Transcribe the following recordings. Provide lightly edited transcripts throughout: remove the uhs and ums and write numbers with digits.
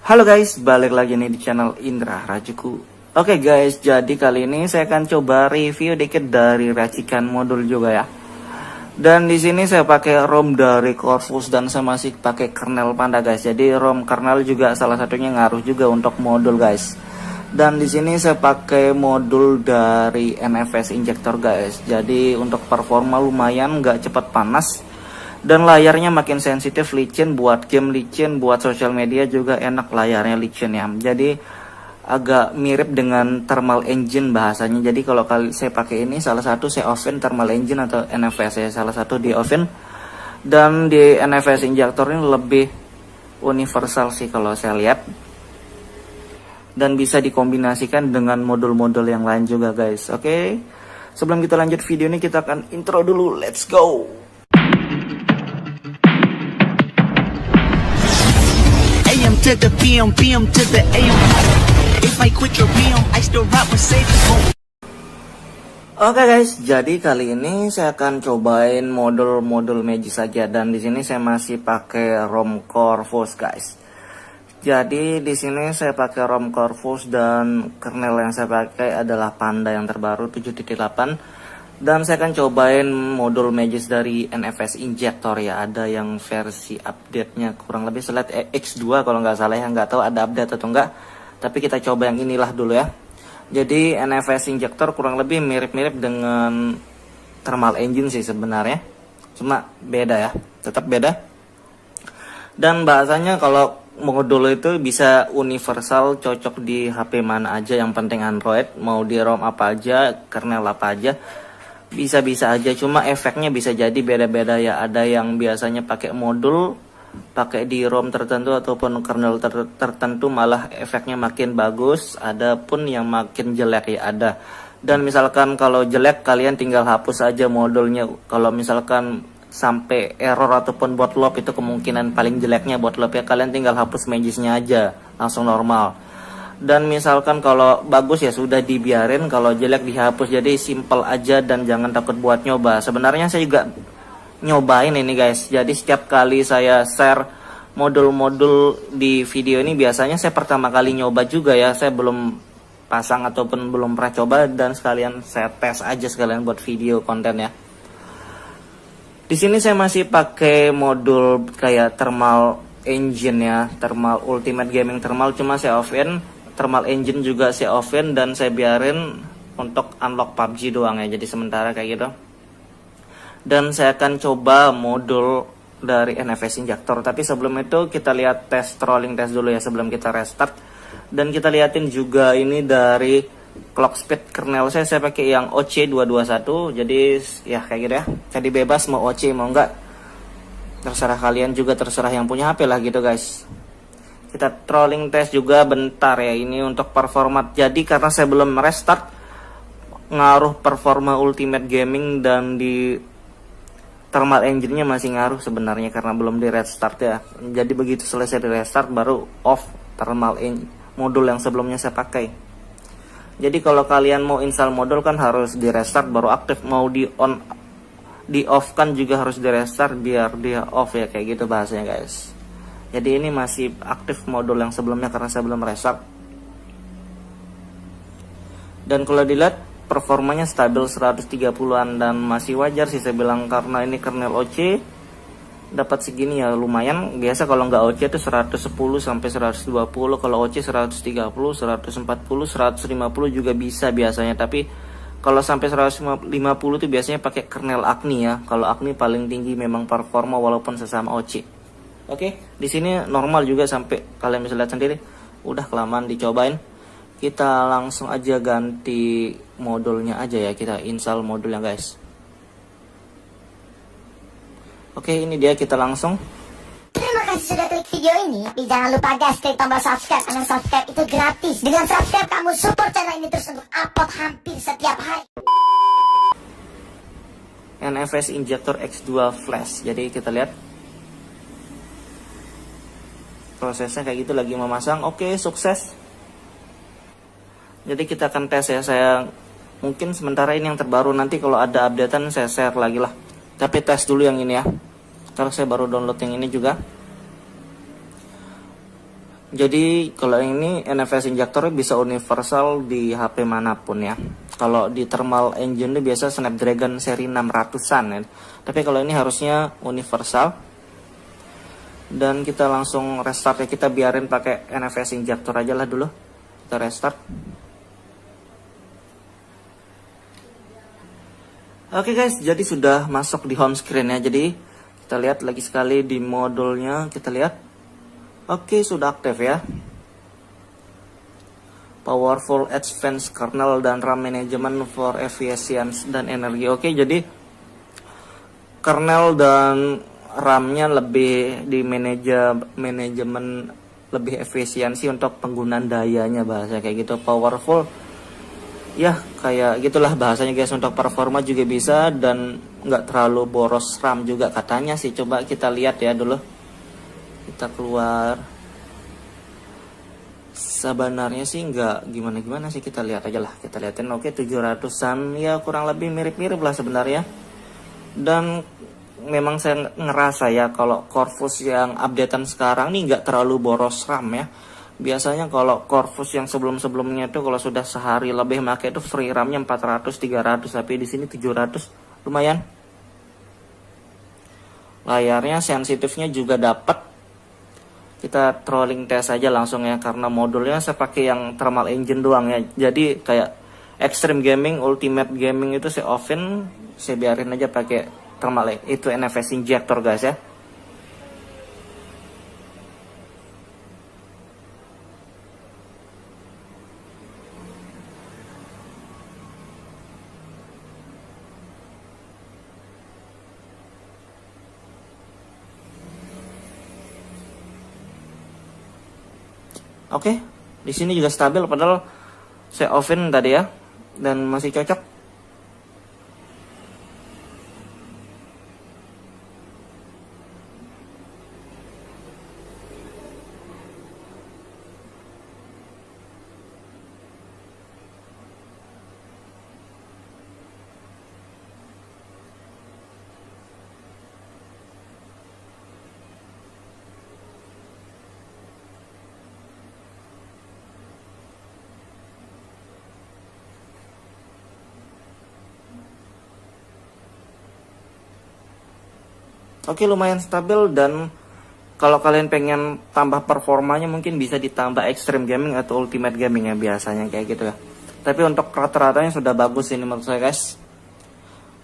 Halo guys, balik lagi nih di channel Indra Rajuku. Oke guys, jadi kali ini saya akan coba review dikit dari racikan modul juga ya. Dan di sini saya pakai ROM dari Corvus dan saya masih pakai kernel Panda guys. Jadi ROM kernel juga salah satunya ngaruh juga untuk modul guys. Dan di sini saya pakai modul dari NFS Injector guys. Jadi untuk performa lumayan, nggak cepat panas. Dan layarnya makin sensitif, licin, buat game licin, buat sosial media juga enak layarnya licin ya. Jadi agak mirip dengan thermal engine bahasanya. Jadi kalau saya pakai ini, salah satu saya oven thermal engine atau NFS ya, salah satu di oven. Dan di NFS injector ini lebih universal sih kalau saya lihat. Dan bisa dikombinasikan dengan modul-modul yang lain juga guys. Oke, sebelum kita lanjut video ini, kita akan intro dulu. Let's go. To the PM, PM to the AM. If I quit your PM, I still rap with Sage. Oke guys, jadi kali ini saya akan cobain modul-modul Magic saja, dan di sini saya masih pakai ROM Corvus guys. Jadi di sini saya pakai ROM Corvus dan kernel yang saya pakai adalah Panda yang terbaru 7.8. Dan saya akan cobain modul Magic dari NFS Injector ya. Ada yang versi update-nya kurang lebih slide X2 kalau nggak salah ya. Nggak tahu ada update atau enggak. Tapi kita coba yang inilah dulu ya. Jadi NFS Injector kurang lebih mirip-mirip dengan thermal engine sih sebenarnya. Cuma beda ya. Tetap beda. Dan bahasanya kalau modul itu bisa universal, cocok di HP mana aja. Yang penting Android. Mau di ROM apa aja, kernel apa aja. Bisa-bisa aja, cuma efeknya bisa jadi beda-beda ya. Ada yang biasanya pakai modul, pakai di ROM tertentu ataupun kernel tertentu malah efeknya makin bagus. Ada pun yang makin jelek ya ada. Dan misalkan kalau jelek kalian tinggal hapus aja modulnya. Kalau misalkan sampai error ataupun bootloop, itu kemungkinan paling jeleknya bootloop ya. Kalian tinggal hapus magisnya aja, langsung normal. Dan misalkan kalau bagus ya sudah dibiarin, kalau jelek dihapus. Jadi simple aja dan jangan takut buat nyoba. Sebenarnya saya juga nyobain ini guys. Jadi setiap kali saya share modul-modul di video ini, biasanya saya pertama kali nyoba juga ya. Saya belum pasang ataupun belum pernah coba, dan sekalian saya tes aja sekalian buat video konten ya. Di sini saya masih pakai modul kayak thermal engine ya, thermal ultimate gaming thermal, cuma saya off-in. Thermal engine juga saya oven dan saya biarin untuk unlock PUBG doang ya. Jadi sementara kayak gitu. Dan saya akan coba modul dari NFS Injector. Tapi sebelum itu kita lihat rolling test dulu ya sebelum kita restart. Dan kita liatin juga ini dari clock speed kernel saya pakai yang OC221. Jadi ya kayak gitu ya. Jadi bebas mau OC mau enggak, terserah kalian juga, terserah yang punya HP lah gitu guys. Kita trolling test juga bentar ya, ini untuk performa. Jadi karena saya belum restart, ngaruh performa ultimate gaming dan di thermal engine-nya masih ngaruh sebenarnya karena belum di restart ya. Jadi begitu selesai di restart baru off thermal modul yang sebelumnya saya pakai. Jadi kalau kalian mau install modul kan harus di restart baru aktif. Mau di off kan juga harus di restart biar dia off ya, kayak gitu bahasanya guys. Jadi ini masih aktif modul yang sebelumnya karena saya belum restart. Dan kalau dilihat performanya stabil 130-an dan masih wajar sih saya bilang, karena ini kernel OC dapat segini ya lumayan. Biasa kalau nggak OC itu 110 sampai 120, kalau OC 130, 140, 150 juga bisa biasanya. Tapi kalau sampai 150 itu biasanya pakai kernel Agni ya. Kalau Agni paling tinggi memang performa walaupun sesama OC. Oke, di sini normal juga sampai kalian bisa lihat sendiri. Udah kelamaan dicobain. Kita langsung aja ganti modulnya aja ya. Kita install modulnya guys. Oke, ini dia, kita langsung. Terima kasih sudah klik video ini. Tapi jangan lupa guys, klik tombol subscribe. Karena subscribe itu gratis. Dengan subscribe kamu support channel ini terus untuk upload hampir setiap hari. NFS Injector X2 Flash. Jadi kita lihat prosesnya kayak gitu, lagi memasang. Oke, sukses. Jadi kita akan tes ya. Saya mungkin sementara ini yang terbaru, nanti kalau ada updatean saya share lagi lah. Tapi tes dulu yang ini ya, karena saya baru download yang ini juga. Jadi kalau ini NFS injektornya bisa universal di HP manapun ya. Kalau di thermal engine itu biasa Snapdragon seri 600-an ya. Tapi kalau ini harusnya universal. Dan kita langsung restart ya, kita biarin pakai NFS injektor aja lah dulu. Kita restart. Oke guys, jadi sudah masuk di home screen ya. Jadi kita lihat lagi sekali di modulnya, kita lihat. Oke, sudah aktif ya. Powerful Advanced Kernel dan RAM Management for Efficiency dan Energi. Oke, jadi kernel dan RAM-nya lebih di manajemen lebih efisiensi untuk penggunaan dayanya, bahasa kayak gitu. Powerful, ya kayak gitulah bahasanya guys. Untuk performa juga bisa dan nggak terlalu boros RAM juga katanya sih. Coba kita lihat ya dulu. Kita keluar. Sebenarnya sih nggak gimana-gimana sih, kita lihat aja lah. Kita liatin. Oke, 700-an ya, kurang lebih mirip-mirip lah sebenarnya. Dan memang saya ngerasa ya kalau Corvus yang updatean sekarang nih nggak terlalu boros RAM ya. Biasanya kalau Corvus yang sebelum-sebelumnya itu kalau sudah sehari lebih pakai itu free RAM-nya 400 300, tapi di sini 700 lumayan. Layarnya sensitifnya juga dapat. Kita trolling test aja langsung ya, karena modulnya saya pakai yang thermal engine doang ya. Jadi kayak extreme gaming, ultimate gaming itu saya offin, saya biarin aja pakai thermal itu NFS injector guys ya. Oke, di sini juga stabil padahal saya offin tadi ya, dan masih cocok. Oke, lumayan stabil. Dan kalau kalian pengen tambah performanya mungkin bisa ditambah extreme gaming atau ultimate gaming ya, biasanya kayak gitu ya. Tapi untuk rata-ratanya sudah bagus ini menurut saya guys.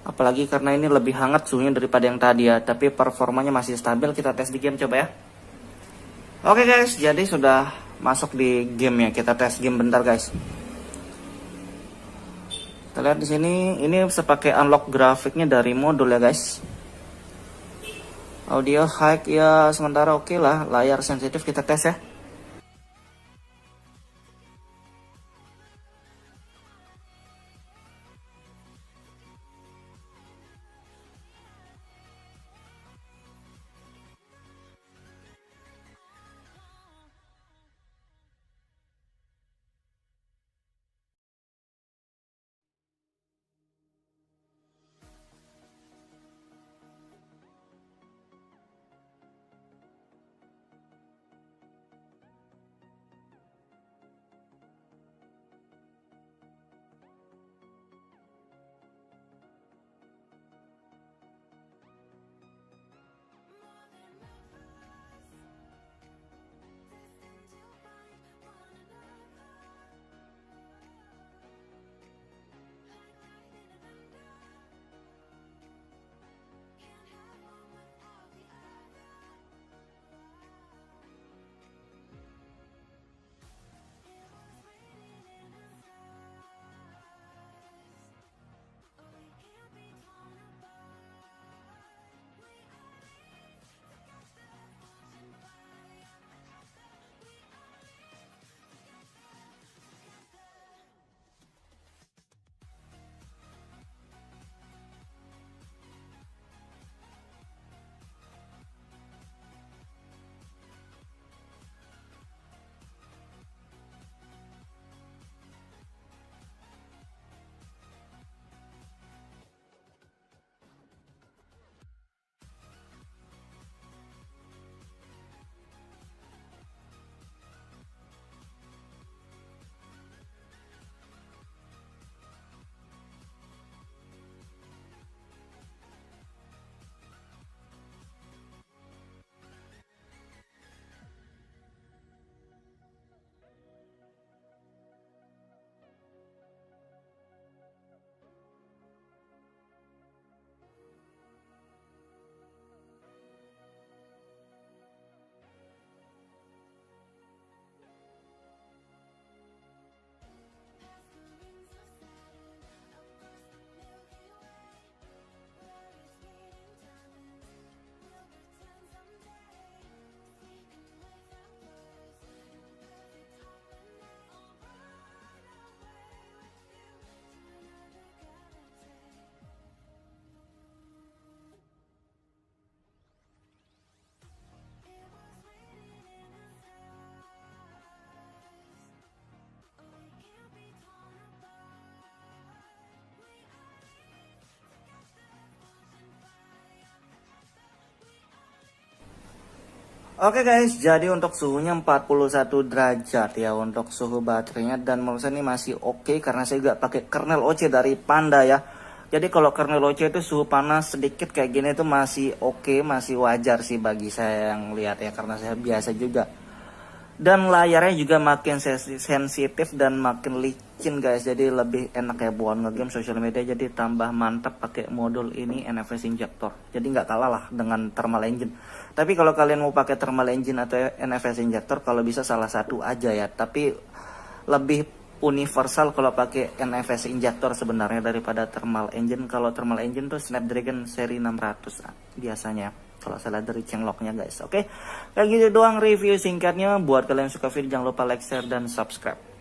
Apalagi karena ini lebih hangat suhunya daripada yang tadi ya, tapi performanya masih stabil. Kita tes di game coba ya. Oke guys, jadi sudah masuk di game ya. Kita tes game bentar guys. Kita lihat di sini, ini saya pakai unlock grafiknya dari modul ya guys. Audio high ya sementara oke lah. Layar sensitif kita tes ya. Oke guys, jadi untuk suhunya 41 derajat ya untuk suhu baterainya, dan menurut saya ini masih oke karena saya juga pakai kernel OC dari Panda ya. Jadi kalau kernel OC itu suhu panas sedikit kayak gini itu masih oke, masih wajar sih bagi saya yang lihat ya, karena saya biasa juga. Dan layarnya juga makin sensitif dan makin licin guys, jadi lebih enak ya buat ngegame sosial media. Jadi tambah mantap pakai modul ini NFS injector, jadi nggak kalah lah dengan thermal engine. Tapi kalau kalian mau pakai thermal engine atau NFS injector, kalau bisa salah satu aja ya, tapi lebih universal kalau pakai NFS injector sebenarnya daripada thermal engine. Kalau thermal engine tuh Snapdragon seri 600 biasanya kalau salah dari changelognya guys. Oke, kayak gitu doang review singkatnya. Buat kalian yang suka video jangan lupa like, share, dan subscribe.